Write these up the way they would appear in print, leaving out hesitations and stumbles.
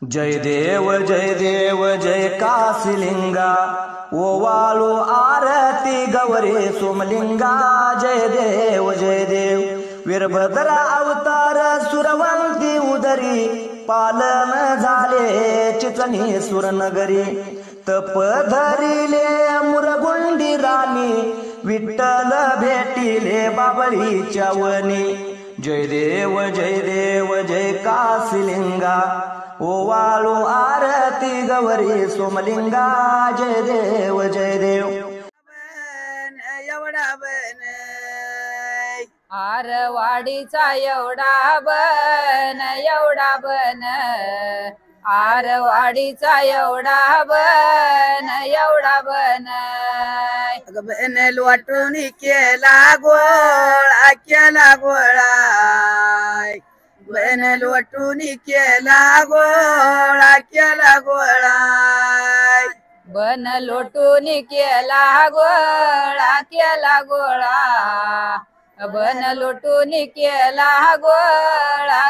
जय देव जय काशीलिंगा ओवाळू आरती गवरे सोमलिंगा जय देव वीरभद्र अवतार सुरवंती उदरी पालन झाले चिचणी सुरनगरी तप धरिले मुरगुंडी राणी विठ्ठल भेटिले बाबळीच्या वनी जय देव जय काशीलिंगा ओवाळू आरती गवरी सोमलिंगा जय देव एवढा बन आरवाडीचा एवढा बन आरवाडीचा एवढा बन बन लोटून केला गोळा बन लोटून केला गोळा बन लोटून केला गोळा बन लोटून केला गोळा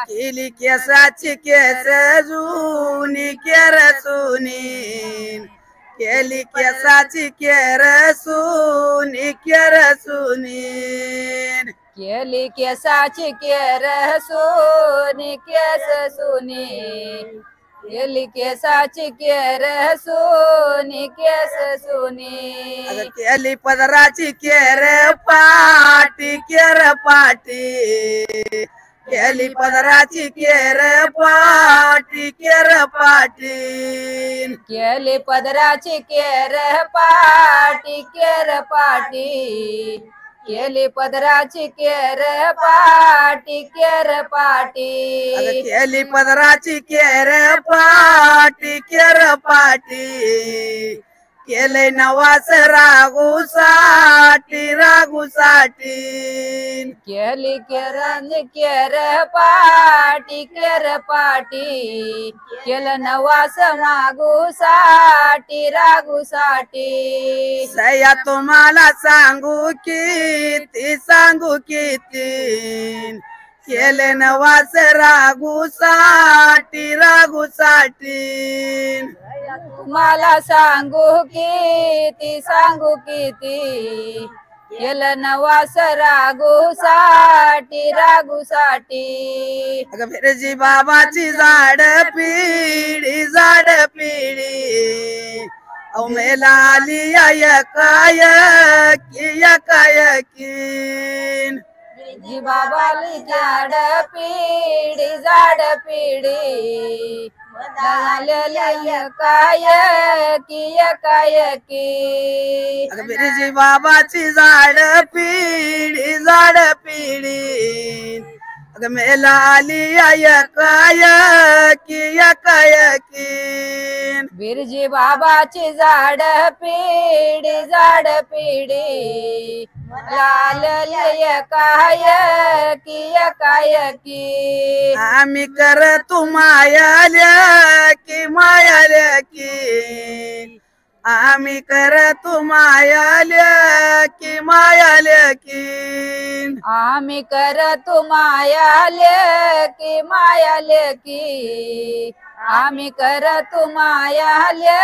केली केसाची केस जुनी केरसुनी केली केसाची केरसुनी केली केसाची केरसुनी केली केसाची केरसुनी केली पदराची केर पाटी केली पदराची केर पाटी केली पदराची केर पाटी केली पदराची केर पाटी केली पदराची केर पाटी केले नवास रागू साठी केली केर पाटी केलं नवास मागू साठी सया तुम्हाला सांगू किती केले नवास रागू साठी तुम्हाला सांगू किती केलं नवास रागू साठी बिरजी बाबाची झाड पिढी मेला आली काय जी बाबाली झाड पिढी काय बिरजी बाबाची झाड पिढी मेला आली काय बिरजी बाबाची झाड पिढी लाल काय आम्ही कर तू मायाल्या की आम्ही कर तू मायाल्या की आम्ही कर तू मायाले की आम्ही कर तू मायाले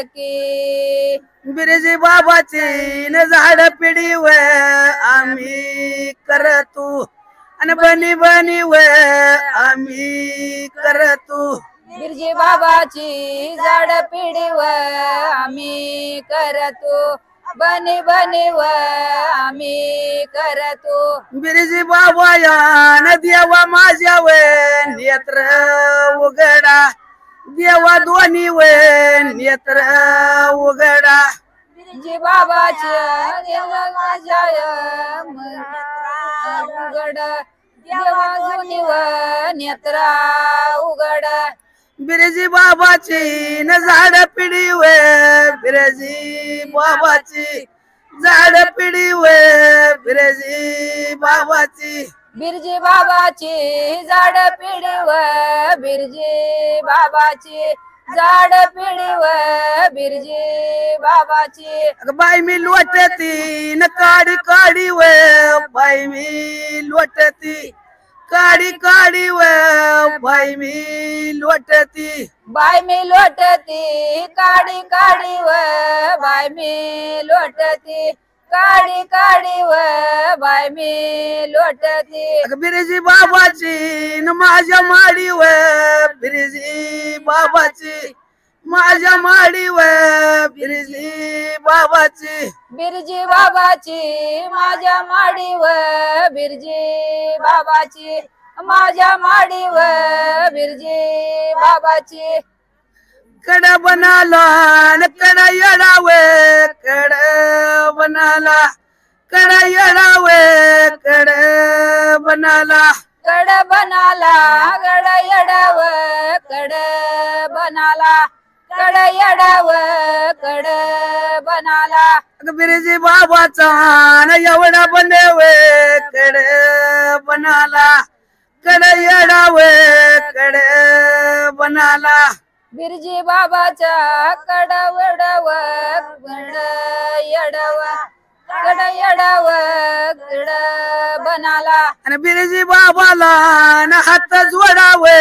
की बिरजी बाबाची न झाड पिढीव आम्ही करतो आणि बनी आम्ही करतो बिरजी बाबाची झाड पिढीव आम्ही करतो बनी आम्ही करतो बिरजी बाबा या देवा माझ्या नेत्र उघडा देवा दोन्ही नेत्र उघडा बिरजी बाबाच्या देवा माझ्या उघड देवा दोन्ही नेत्र उघड बिरजी बाबाची न झाड पिढीव बिरजी बाबाची झाड पिढीव बिरजी बाबाची बिरजी बाबाची झाड पिढीव बिरजी बाबाची झाड पिढीव बिरजी बाबाची बाई मी लोटती न काडी व बाई मी लोटती काडी काडी व बाई मी लोटती बाय मी लोटती काडी काडी व बाय मी लोटती काडी काडी व बाय मी लोटती बिरजी बाबाची न माझ्या माडी व बिरजी बाबाची माझ्या माडी व बिरजी बाबाची बिरजी बाबाची माझ्या माडीवर बिरजी बाबाची माझ्या माडीवर बिरजी बाबाची कड बनाला न कड येडावे कड बनाला कड येडावे कड बनाला कड बनाला गड येडाव कड बनाला कड येडाव कड बनाला बिरजी बाबाचा न एवढा बनवे कड बनाला कड येडावे कड बनाला बिरजी बाबाचा कड वडव कड येडव कड येडव कड बनाला आणि बिरजी बाबाला न हात जोडावे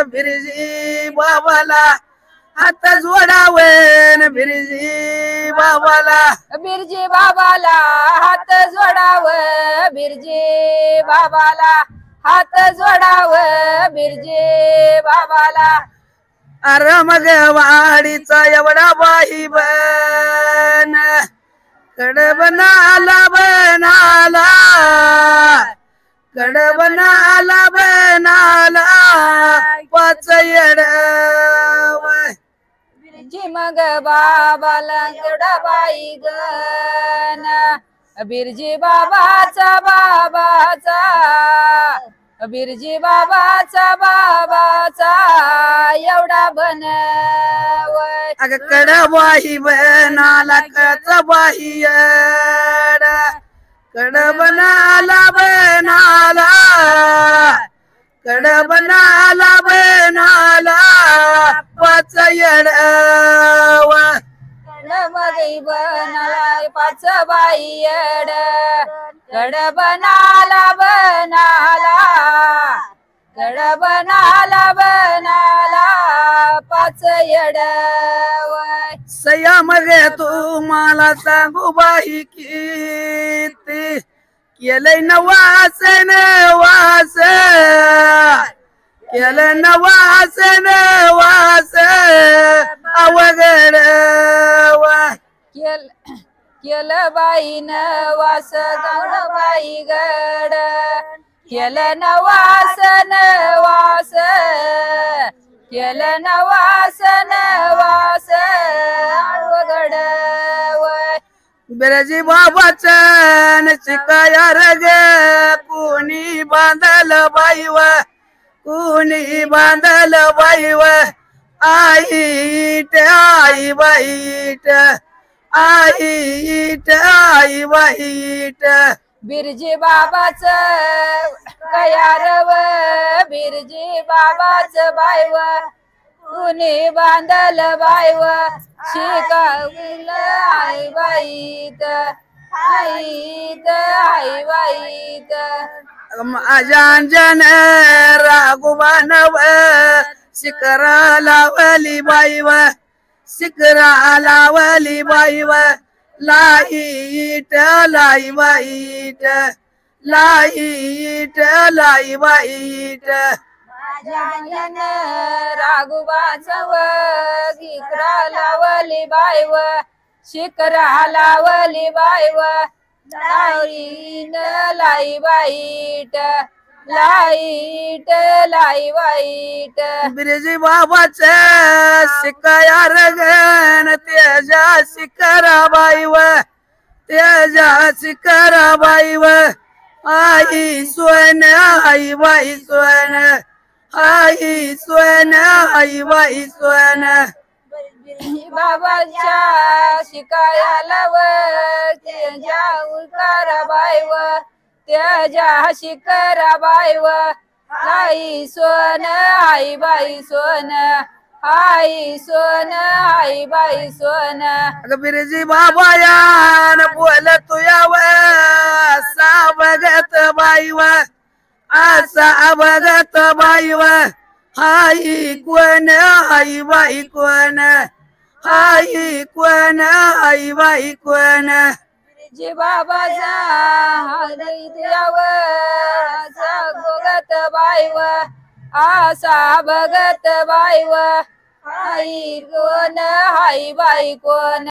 बिरजी बाबाला हात जोडावे न बिरजी बाबाला बिरजी बाबाला हात जोडाव बिरजी बाबाला हात जोडाव बिरजी बाबाला अरे मग वाडीचा एवढा बाई बन कड बनाला बनाला कड बनाला बनाला पाच येडव बिरजी मग बाबाला गडा बाई गण बिरजी बाबाचा बाबाचा बिरजी बाबाचा एवढा बनवय अग कड बाई बनाला कच बाई येड कड बनाला बनाला कड बनाला बनाला पाच येडव मगई बनाला पाच बाई येड कड बनाला बनाला कड बनाला बनाला पाच येड सया मग तू मला सांगू बाई किती केलंय नवास नवास केलं नवास नवास अवघड केलं बाई नवास गड बाई गड केलं नवास नवास केलं नवास नवास गड बिरजी बाबाचं शिकाया रग कोणी बांधल बाईव कोणी बांधल बाईव आईट आई बाईट आईट आई बाईट बिरजी बाबाच कयारव बिरजी बाबाच बायव कुणी बांधल बायव शिकविल आई बाईत आईत आई बाईत अजांजन राघुबानव शिकरा लावली बाईव शिकरा लावली बाईव लाईट लाई वाईट लाईट लाई वाईट जान राघुबाचव शिकरा लावली बायव शिकरा लावली बायव लाईन लाई वाईट लाईट लाई वाईट बिरजी बाबाच शिकाया रगन तेजा शिकरा बाईव तेजा शिकरा बाईव आई सोन आई बाई सोन आई सोन आई बाई सोन बाबाच्या शिकायला व तेजा उकार बाईव तेजा शिकरा बाईव आई सोन आई बाई सोन आई सोन आई बाई सोन बिरजी बाबा यान बोल तुयाव सावगत बाईव असा बघत बाईव हाई कोण हाई बाई कोण हाई कोण हाई बाई कोण जे बाबाचा हृदयावर बघत बाईव आसा बघत बाईव हाई कोण हाई बाई कोण